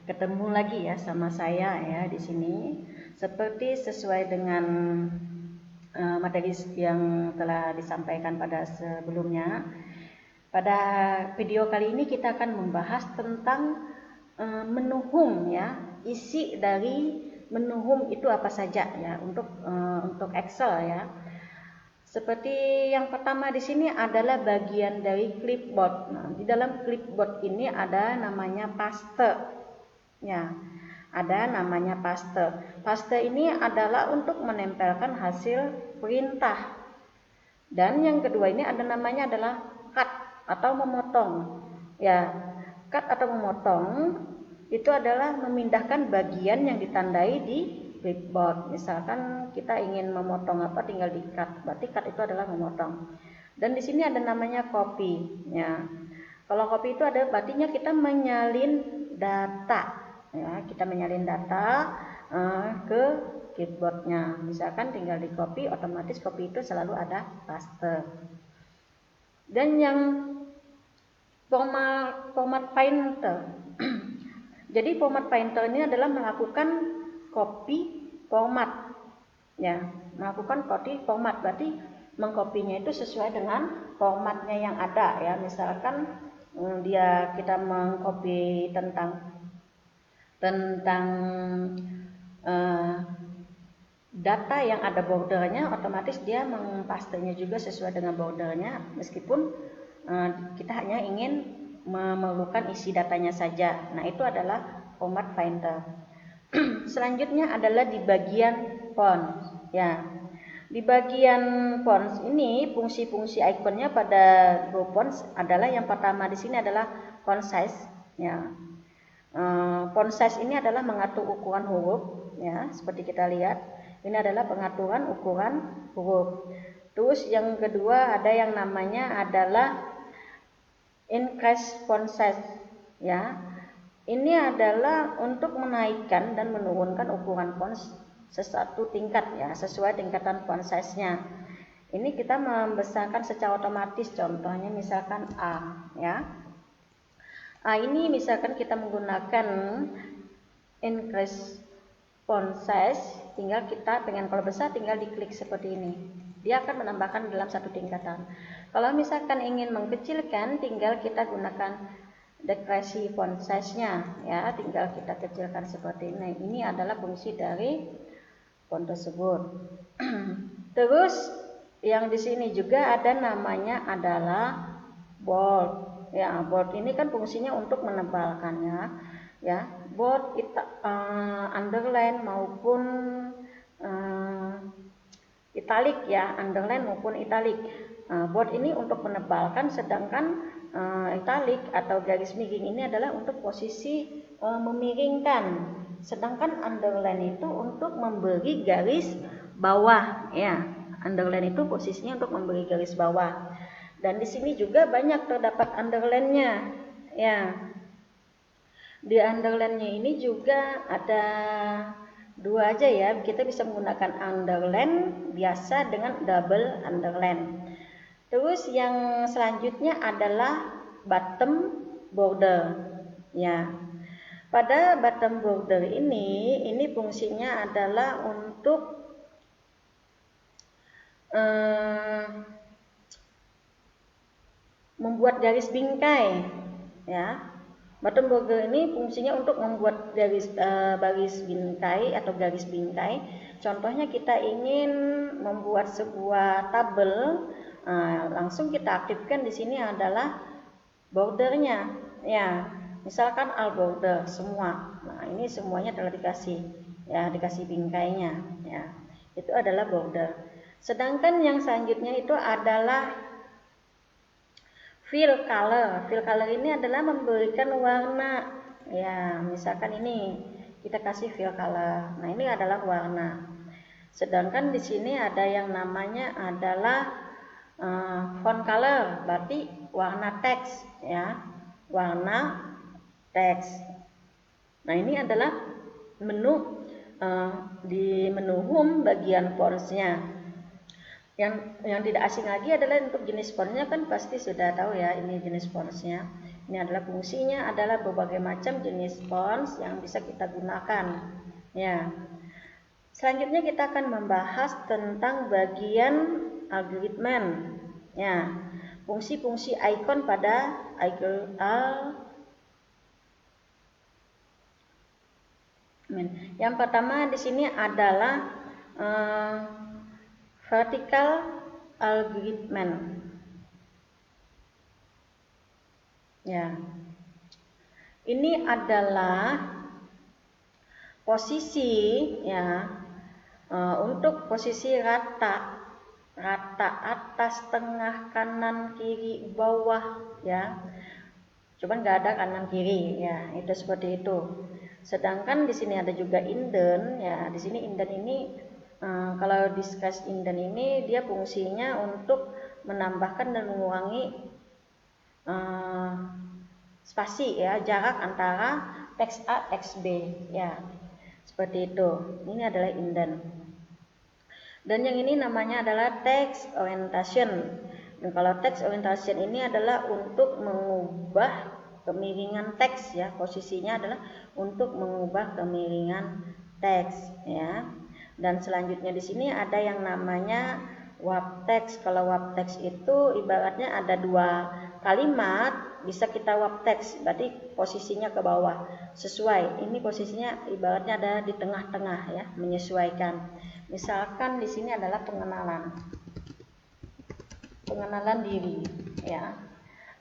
ketemu lagi ya sama saya ya di sini. Seperti sesuai dengan materi yang telah disampaikan pada sebelumnya. Pada video kali ini kita akan membahas tentang menuhum ya, isi dari menuhum itu apa saja ya untuk Excel ya. Seperti yang pertama di sini adalah bagian dari clipboard. Nah, di dalam clipboard ini ada namanya paste. Ya, ada namanya paste. Paste ini adalah untuk menempelkan hasil perintah. Dan yang kedua ini ada namanya adalah cut atau memotong. Ya, cut atau memotong itu adalah memindahkan bagian yang ditandai di clipboard. Misalkan kita ingin memotong apa, tinggal di cut. Berarti cut itu adalah memotong. Dan di sini ada namanya copy. Ya, kalau copy itu ada artinya kita menyalin data. Ya, kita menyalin data ke clipboardnya. Misalkan tinggal di copy, otomatis copy itu selalu ada paste. Dan yang format painter. Jadi format painter ini adalah melakukan copy format. Ya, melakukan copy format berarti mengkopinya itu sesuai dengan formatnya yang ada ya. Misalkan kita mengcopy tentang data yang ada bordernya, otomatis dia mempastenya juga sesuai dengan bordernya, meskipun kita hanya ingin memerlukan isi datanya saja. Nah, itu adalah format painter. Selanjutnya adalah di bagian font. Ya, di bagian font ini fungsi-fungsi ikonnya pada GoFonts adalah yang pertama di sini adalah font size. Ya, font size ini adalah mengatur ukuran huruf. Ya, seperti kita lihat, ini adalah pengaturan ukuran huruf. Terus yang kedua ada yang namanya adalah increase font size ya. Ini adalah untuk menaikkan dan menurunkan ukuran font sesatu tingkat ya, sesuai tingkatan font size-nya. Ini kita membesarkan secara otomatis, contohnya misalkan A ya. A ini misalkan kita menggunakan increase font size, tinggal kita pengen kalau besar tinggal diklik seperti ini. Dia akan menambahkan dalam satu tingkatan. Kalau misalkan ingin mengkecilkan, tinggal kita gunakan dekresi font size-nya ya, tinggal kita kecilkan seperti ini. Ini adalah fungsi dari font tersebut. Terus yang di sini juga ada namanya adalah bold. Ya, bold ini kan fungsinya untuk menebalkannya ya. Bold underline maupun italic ya, underline maupun italic. Bold ini untuk menebalkan, sedangkan italic atau garis miring ini adalah untuk posisi memiringkan. Sedangkan underline itu untuk memberi garis bawah ya. Underline itu posisinya untuk memberi garis bawah. Dan di sini juga banyak terdapat underline-nya ya. Di underline-nya ini juga ada dua aja ya, kita bisa menggunakan underline biasa dengan double underline. Terus yang selanjutnya adalah bottom border ya. Pada bottom border ini fungsinya adalah untuk membuat garis bingkai ya. Bottom border ini fungsinya untuk membuat baris bingkai atau garis bingkai. Contohnya kita ingin membuat sebuah tabel, langsung kita aktifkan di sini adalah bordernya. Ya, misalkan all border semua. Nah, ini semuanya telah dikasih bingkainya. Ya, itu adalah border. Sedangkan yang selanjutnya itu adalah fill color. Fill color ini adalah memberikan warna. Ya, misalkan ini kita kasih fill color. Nah, ini adalah warna. Sedangkan di sini ada yang namanya adalah font color, berarti warna teks ya. Warna teks. Nah, ini adalah menu di menu home bagian fonts-nya. Yang tidak asing lagi adalah untuk jenis fontnya, kan pasti sudah tahu ya ini jenis fontsnya. Ini adalah fungsinya adalah berbagai macam jenis fonts yang bisa kita gunakan. Ya. Selanjutnya kita akan membahas tentang bagian algoritmen. Ya. Fungsi-fungsi icon pada yang pertama di sini adalah vertical algorithmen. Ya, ini adalah posisi ya untuk posisi rata atas, tengah, kanan, kiri, bawah ya. Cuman nggak ada kanan kiri ya, itu seperti itu. Sedangkan di sini ada juga indent ya. Di sini indent ini kalau discuss indent ini dia fungsinya untuk menambahkan dan mengurangi spasi ya, jarak antara teks A teks B ya, seperti itu. Ini adalah indent. Dan yang ini namanya adalah text orientation. Dan kalau text orientation ini adalah untuk mengubah kemiringan teks ya, posisinya adalah untuk mengubah kemiringan teks ya. Dan selanjutnya di sini ada yang namanya warp text. Kalau warp text itu ibaratnya ada dua kalimat bisa kita warp text, berarti posisinya ke bawah sesuai. Ini posisinya ibaratnya ada di tengah-tengah ya, menyesuaikan. Misalkan di sini adalah pengenalan diri ya.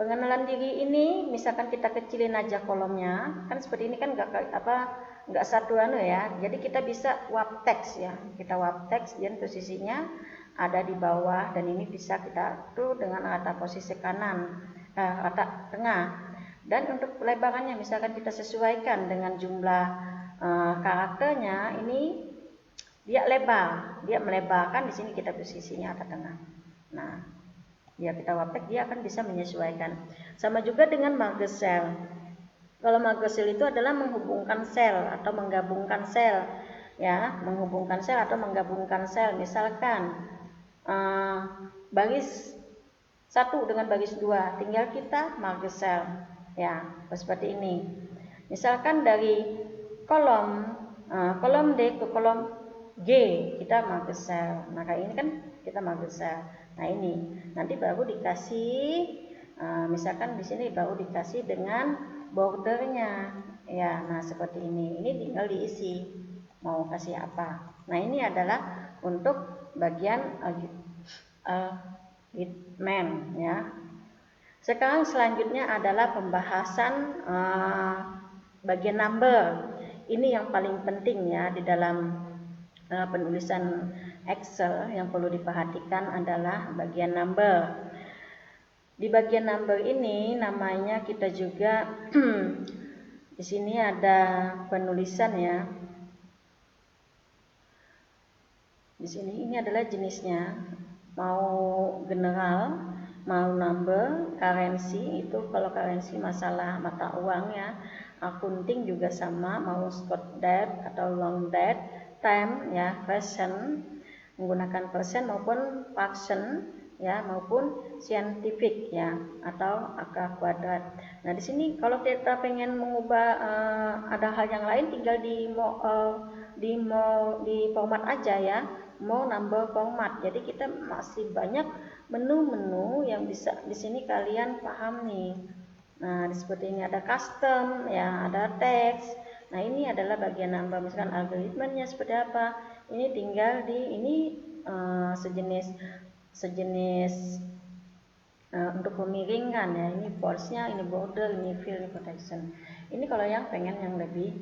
Pengenalan diri ini misalkan kita kecilin aja kolomnya, kan seperti ini kan nggak satu ya. Jadi kita bisa warp text ya. Kita warp text dan posisinya ada di bawah, dan ini bisa kita atur dengan rata posisi kanan, rata tengah. Dan untuk pelebarannya misalkan kita sesuaikan dengan jumlah karakternya, ini dia lebar, dia melebarkan, di sini kita posisinya rata tengah. Nah, ya kita warp text dia akan bisa menyesuaikan. Sama juga dengan merge cell. Kalau merge cell itu adalah menghubungkan sel atau menggabungkan sel ya, menghubungkan sel atau menggabungkan sel. Misalkan baris 1 dengan baris 2, tinggal kita merge cell ya, seperti ini. Misalkan dari kolom D ke kolom G kita merge cell, maka ini kan kita merge cell. Nah ini nanti baru dikasih, misalkan di sini baru dikasih dengan bordernya ya. Nah seperti ini tinggal diisi mau kasih apa. Nah ini adalah untuk bagian algoritmen ya. Sekarang selanjutnya adalah pembahasan bagian number. Ini yang paling penting ya di dalam penulisan Excel. Yang perlu diperhatikan adalah bagian number. Di bagian number ini namanya kita juga di sini ada penulisan ya. Di sini ini adalah jenisnya, mau general, mau number, currency. Itu kalau currency masalah mata uang ya. Accounting juga sama, mau short date atau long date, time ya, present menggunakan persen maupun fraction ya, maupun scientific ya, atau angka kuadrat. Nah di sini kalau kita pengen mengubah ada hal yang lain, tinggal di format aja ya, mau number format. Jadi kita masih banyak menu-menu yang bisa di sini kalian paham nih. Nah seperti ini ada custom ya, ada text. Nah ini adalah bagian number. Misalkan algoritmenya seperti apa, ini tinggal di ini sejenis untuk pemiringan ya. Ini force-nya, ini border, ini fill, ini protection. Ini kalau yang pengen yang lebih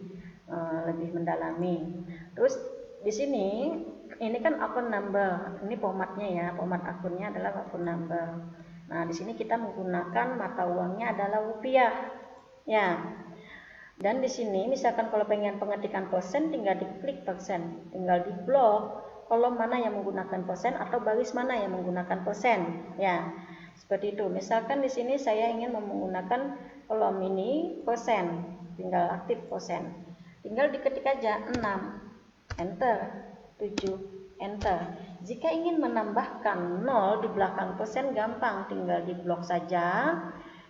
mendalami. Terus di sini ini kan akun number, ini formatnya ya, format akunnya adalah akun number. Nah di sini kita menggunakan mata uangnya adalah rupiah ya. Dan di sini misalkan kalau pengen pengetikan persen, tinggal diklik persen, tinggal di blok kolom mana yang menggunakan persen atau baris mana yang menggunakan persen ya. Seperti itu. Misalkan di sini saya ingin menggunakan kolom ini persen, tinggal aktif persen. Tinggal diketik aja 6, enter, 7, enter. Jika ingin menambahkan 0 di belakang persen gampang, tinggal di blok saja.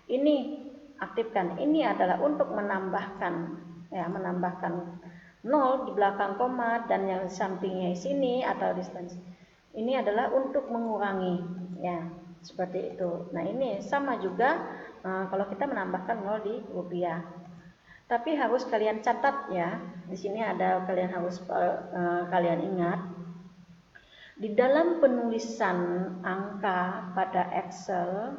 Ini aktifkan. Ini adalah untuk menambahkan, ya, menambahkan 0 di belakang koma dan yang sampingnya di sini atau distance. Ini adalah untuk mengurangi, ya, seperti itu. Nah, ini sama juga kalau kita menambahkan 0 di rupiah. Tapi harus kalian catat ya. Di sini ada kalian harus kalian ingat. Di dalam penulisan angka pada Excel,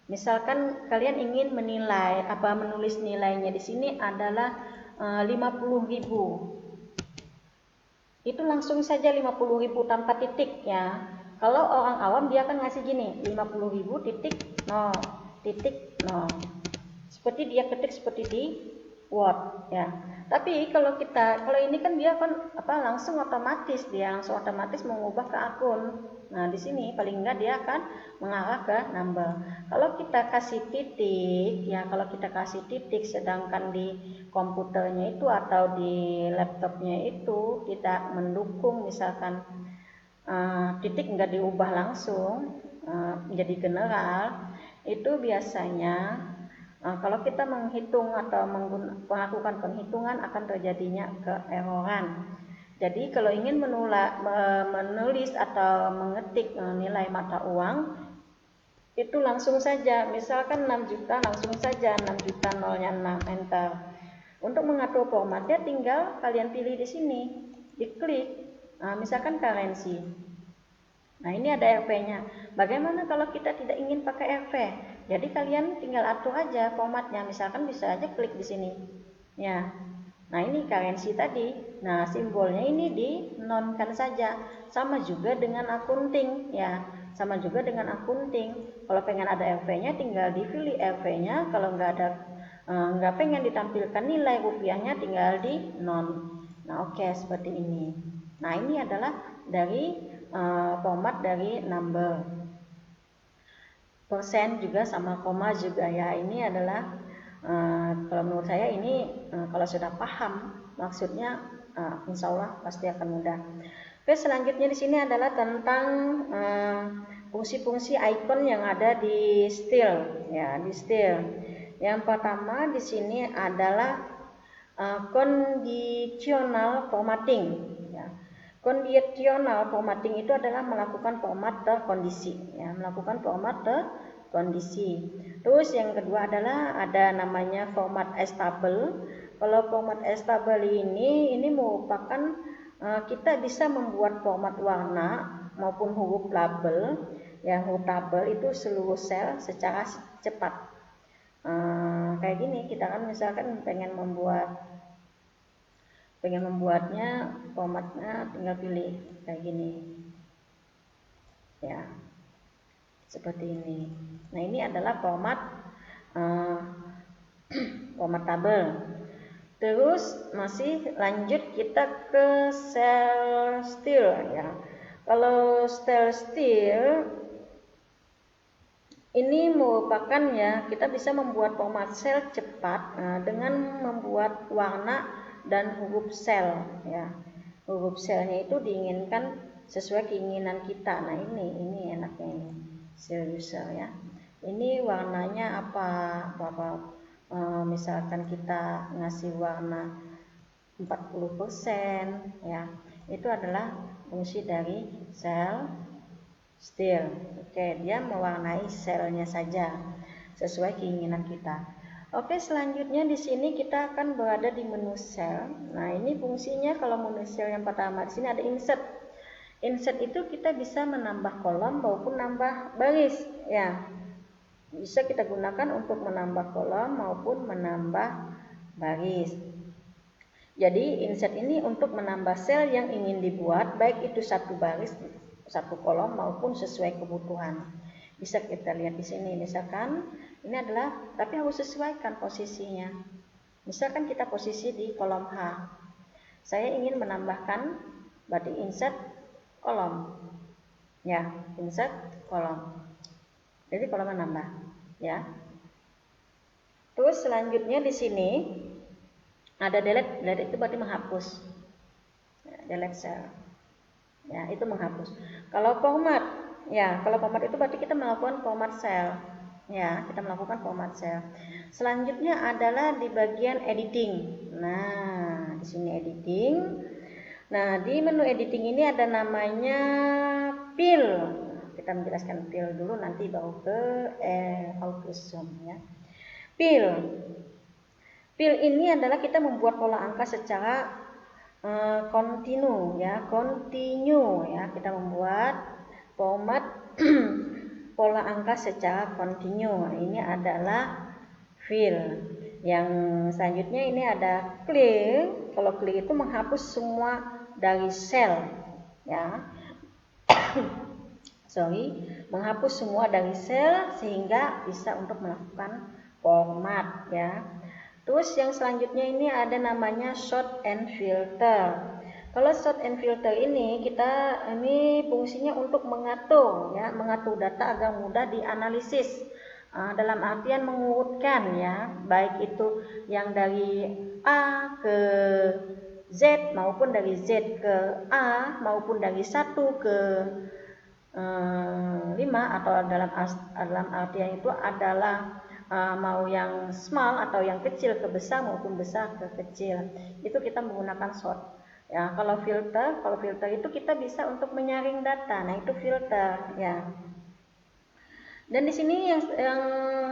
misalkan kalian ingin menilai menulis nilainya di sini adalah 50.000. Itu langsung saja 50.000 tanpa titik ya. Kalau orang awam dia akan ngasih gini, 50.000 titik 0 titik 0. Seperti dia ketik seperti di Word ya. Tapi kalau ini kan dia kan langsung otomatis mengubah ke akun. Nah, di sini paling enggak dia akan mengarah ke number. Kalau kita kasih titik sedangkan di komputernya itu atau di laptopnya itu tidak mendukung, misalkan titik enggak diubah langsung menjadi general, itu biasanya kalau kita menghitung atau melakukan penghitungan akan terjadinya keeroran. Jadi kalau ingin menulis atau mengetik nilai mata uang itu langsung saja, misalkan 6 juta langsung saja 6 juta nolnya 6 enter. Untuk mengatur formatnya tinggal kalian pilih di sini, diklik, misalkan currency. Nah, ini ada RV-nya. Bagaimana kalau kita tidak ingin pakai RV? Jadi kalian tinggal atur aja formatnya. Misalkan bisa aja klik di sini. Ya. Nah, ini currency tadi. Nah, simbolnya ini di-nonkan saja. Sama juga dengan akunting, ya. Sama juga dengan akunting. Kalau pengen ada RV-nya tinggal dipilih RV-nya. Kalau nggak pengen ditampilkan nilai rupiahnya tinggal di-non. Nah, oke, seperti ini. Nah, ini adalah dari format dari number. Persen juga sama koma juga ya. Ini adalah kalau menurut saya ini kalau sudah paham maksudnya insya Allah pasti akan mudah. Oke, selanjutnya di sini adalah tentang fungsi-fungsi icon yang ada di Style ya, di Style. Yang pertama di sini adalah conditional formatting. Conditional formatting itu adalah melakukan format terkondisi, ya, melakukan format terkondisi. Terus yang kedua adalah ada namanya format stable. Kalau format stable ini merupakan kita bisa membuat format warna maupun huruf label. Ya, huruf label itu seluruh sel secara cepat. Kayak gini, kita kan misalkan pengen membuatnya, formatnya tinggal pilih kayak gini ya, seperti ini. Nah, ini adalah format tabel. Terus masih lanjut kita ke cell style ya. Kalau cell style ini merupakan ya, kita bisa membuat format sel cepat dengan membuat warna dan huruf sel ya. Huruf selnya itu diinginkan sesuai keinginan kita. Nah, ini enaknya ini cell user ya. Ini warnanya berapa misalkan kita ngasih warna 40% ya. Itu adalah fungsi dari cell style. Oke, dia mewarnai selnya saja sesuai keinginan kita. Oke, selanjutnya di sini kita akan berada di menu sel. Nah, ini fungsinya kalau menu sel yang pertama di sini ada insert. Insert itu kita bisa menambah kolom maupun nambah baris, ya. Bisa kita gunakan untuk menambah kolom maupun menambah baris. Jadi, insert ini untuk menambah sel yang ingin dibuat, baik itu satu baris, satu kolom maupun sesuai kebutuhan. Bisa kita lihat di sini, misalkan ini adalah, tapi harus sesuaikan posisinya. Misalkan kita posisi di kolom H. Saya ingin menambahkan, berarti insert kolom. Ya, insert kolom. Jadi kolomnya nambah, ya. Terus selanjutnya di sini ada delete. Delete itu berarti menghapus. Ya, delete cell. Ya, itu menghapus. Kalau format, ya, kalau format itu berarti kita melakukan format sel. Ya, kita melakukan format cell. Selanjutnya adalah di bagian editing. Nah, di sini editing. Nah, di menu editing ini ada namanya fill. Kita menjelaskan fill dulu, nanti baru ke AutoZoom ya. Fill. Fill ini adalah kita membuat pola angka secara continue ya, kita membuat format pola angka secara continue. Ini adalah fill. Yang selanjutnya ini ada clear. Kalau clear itu menghapus semua dari sel ya. Menghapus semua dari sel sehingga bisa untuk melakukan format ya. Terus yang selanjutnya ini ada namanya sort and filter. Kalau sort and filter ini fungsinya untuk mengatur ya, mengatur data agar mudah dianalisis. Dalam artian mengurutkan ya, baik itu yang dari A ke Z maupun dari Z ke A maupun dari 1 ke 5 atau dalam artian itu adalah mau yang small atau yang kecil ke besar maupun besar ke kecil. Itu kita menggunakan sort. Ya, kalau filter itu kita bisa untuk menyaring data. Nah, itu filter ya. Dan di sini yang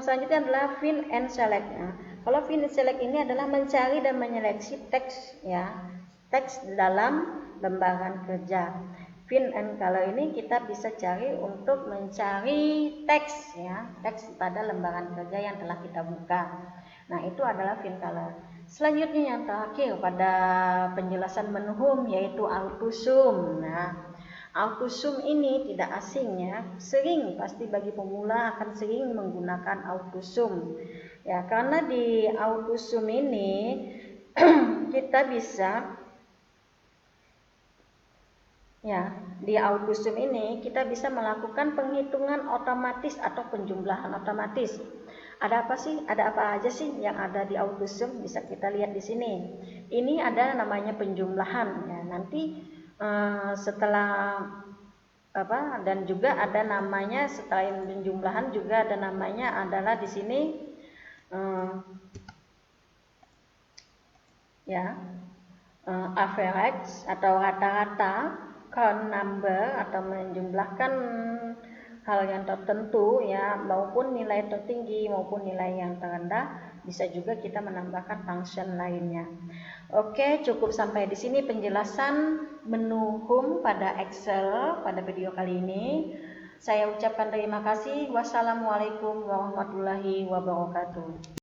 selanjutnya adalah find and select. Ya. Kalau find and select ini adalah mencari dan menyeleksi teks ya, teks dalam lembaran kerja. Find and color ini kita bisa cari untuk mencari teks ya, teks pada lembaran kerja yang telah kita buka. Nah, itu adalah find color. Selanjutnya yang terakhir pada penjelasan menu home yaitu AutoZoom. Nah, AutoZoom ini tidak asing ya, sering pasti bagi pemula akan sering menggunakan AutoZoom. Ya, karena di AutoZoom ini kita bisa melakukan penghitungan otomatis atau penjumlahan otomatis. Ada apa aja sih yang ada di AutoZoom? Bisa kita lihat di sini. Ini ada namanya penjumlahan ya. Nanti setelah dan juga ada namanya setelah penjumlahan juga ada namanya adalah di sini average atau rata-rata, count number atau menjumlahkan hal yang tertentu ya, maupun nilai tertinggi maupun nilai yang terendah. Bisa juga kita menambahkan function lainnya. Oke, cukup sampai di sini penjelasan menu home pada Excel pada video kali ini. Saya ucapkan terima kasih. Wassalamualaikum warahmatullahi wabarakatuh.